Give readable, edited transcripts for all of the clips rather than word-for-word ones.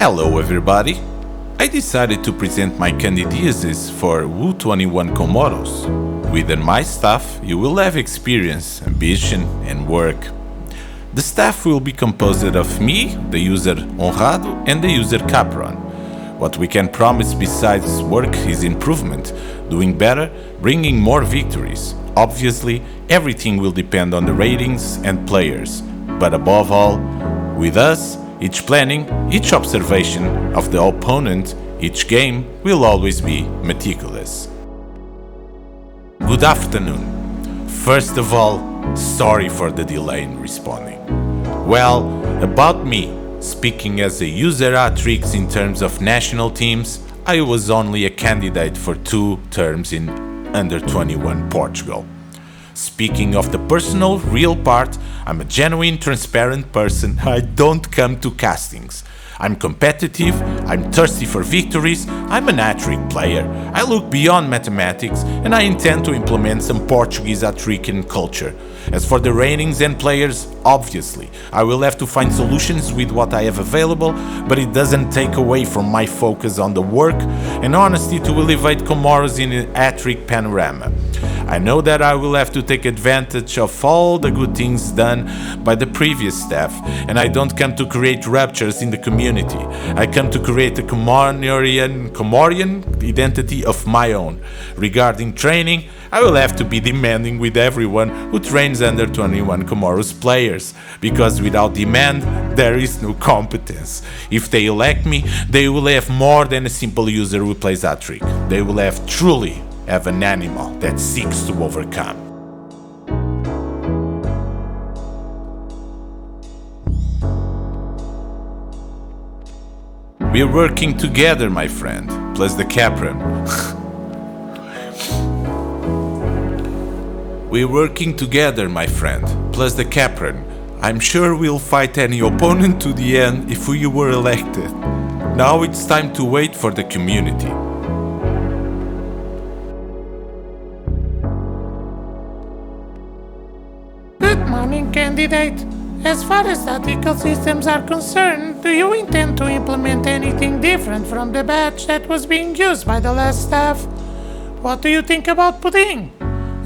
Hello everybody! I decided to present my candidacies for U21 Comoros. Within my staff, you will have experience, ambition and work. The staff will be composed of me, the user Honrado, and the user Capron. What we can promise besides work is improvement, doing better, bringing more victories. Obviously, everything will depend on the ratings and players, but above all, with us, each planning, each observation of the opponent, each game will always be meticulous. Good afternoon. First of all, sorry for the delay in responding. Well, about me, speaking as a user Hattricks in terms of national teams, I was only a candidate for 2 terms in Under-21 Portugal. Speaking of the personal, real part, I'm a genuine, transparent person. I don't come to castings. I'm competitive, I'm thirsty for victories, I'm an Hattrick player. I look beyond mathematics and I intend to implement some Portuguese Hattrickian culture. As for the ratings and players, obviously, I will have to find solutions with what I have available, but it doesn't take away from my focus on the work and honesty to elevate Comoros in a Hattrick panorama. I know that I will have to take advantage of all the good things done by the previous staff, and I don't come to create ruptures in the community. I come to create a Comorian identity of my own. Regarding training, I will have to be demanding with everyone who trains under 21 Comoros players, because without demand, there is no competence. If they elect me, they will have more than a simple user who plays Hattrick. They will truly have an animal that seeks to overcome. We're working together, my friend, plus the Capron. We're working together, my friend, plus the Capron. I'm sure we'll fight any opponent to the end if we were elected. Now it's time to wait for the community. Good morning, candidate. As far as the ecosystems are concerned, do you intend to implement anything different from the batch that was being used by the last staff? What do you think about pudding?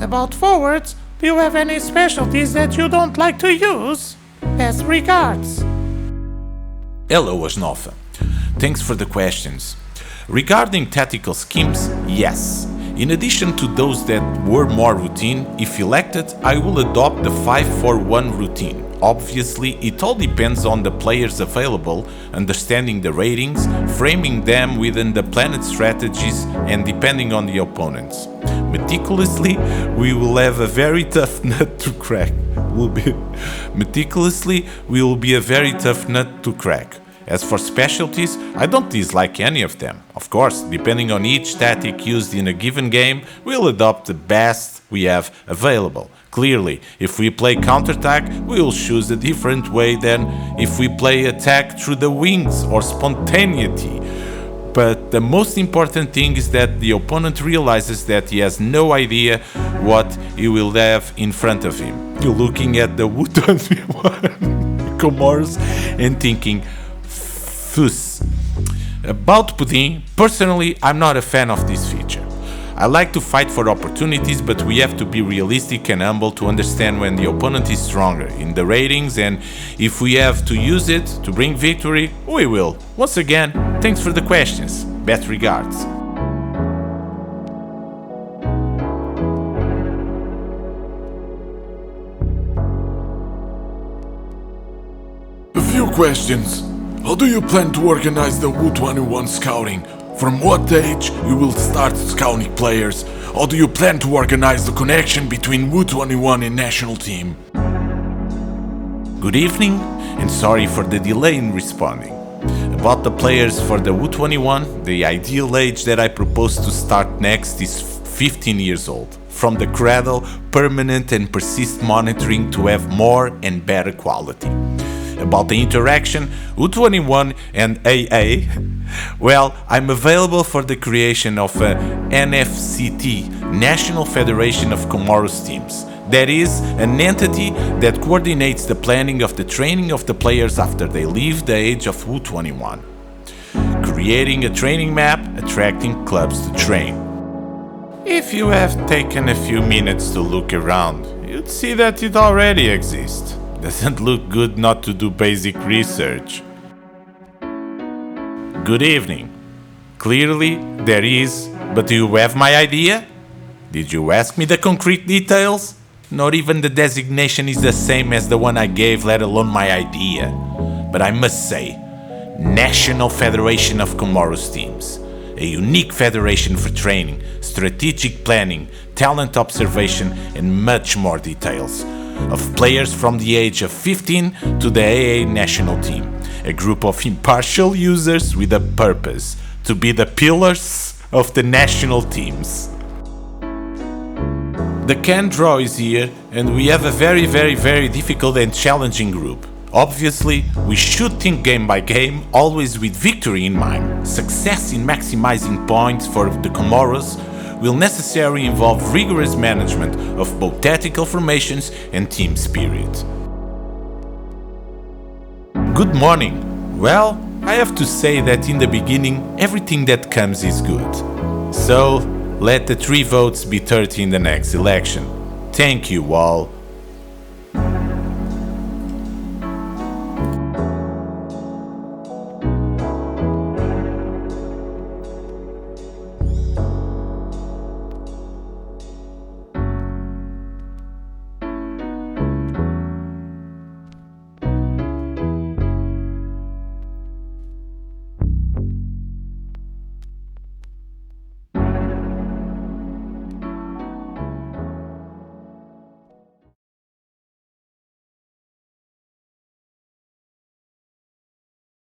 About forwards, do you have any specialties that you don't like to use? Best regards. Hello, Asnofa. Thanks for the questions. Regarding tactical schemes, yes. In addition to those that were more routine, if elected, I will adopt the 5-4-1 routine. Obviously, it all depends on the players available, understanding the ratings, framing them within the planned strategies, and depending on the opponents. Meticulously, we will have a very tough nut to crack. Meticulously, we will be a very tough nut to crack. As for specialties, I don't dislike any of them. Of course, depending on each tactic used in a given game, we'll adopt the best we have available. Clearly, if we play counterattack, we will choose a different way than if we play attack through the wings or spontaneity. But the most important thing is that the opponent realizes that he has no idea what he will have in front of him. You're looking at the U21 Comoros and thinking, Fuss. About pudding, personally, I'm not a fan of this feature. I like to fight for opportunities, but we have to be realistic and humble to understand when the opponent is stronger in the ratings, and if we have to use it to bring victory, we will. Once again, thanks for the questions. Best regards. A few questions. How do you plan to organize the U21 scouting? From what age you will start scouting players? How do you plan to organize the connection between U21 and national team? Good evening, and sorry for the delay in responding. About the players for the U21, the ideal age that I propose to start next is 15 years old. From the cradle, permanent and persist monitoring to have more and better quality. About the interaction, U21 and AA, well, I'm available for the creation of a NFCT, National Federation of Comoros Teams. That is, an entity that coordinates the planning of the training of the players after they leave the age of U21. creating a training map, attracting clubs to train. If you have taken a few minutes to look around, you'd see that it already exists. Doesn't look good not to do basic research. Good evening. Clearly, there is, but do you have my idea? Did you ask me the concrete details? Not even the designation is the same as the one I gave, let alone my idea. But I must say, National Federation of Comoros Teams. A unique federation for training, strategic planning, talent observation, and much more details. Of players from the age of 15 to the AA National Team. A group of impartial users with a purpose, to be the pillars of the national teams. The can draw is here, and we have a very difficult and challenging group. Obviously, we should think game by game, always with victory in mind. Success in maximizing points for the Comoros will necessarily involve rigorous management of both tactical formations and team spirit. Good morning. Well, I have to say that in the beginning, everything that comes is good. So, let the 3 votes be 30 in the next election. Thank you all.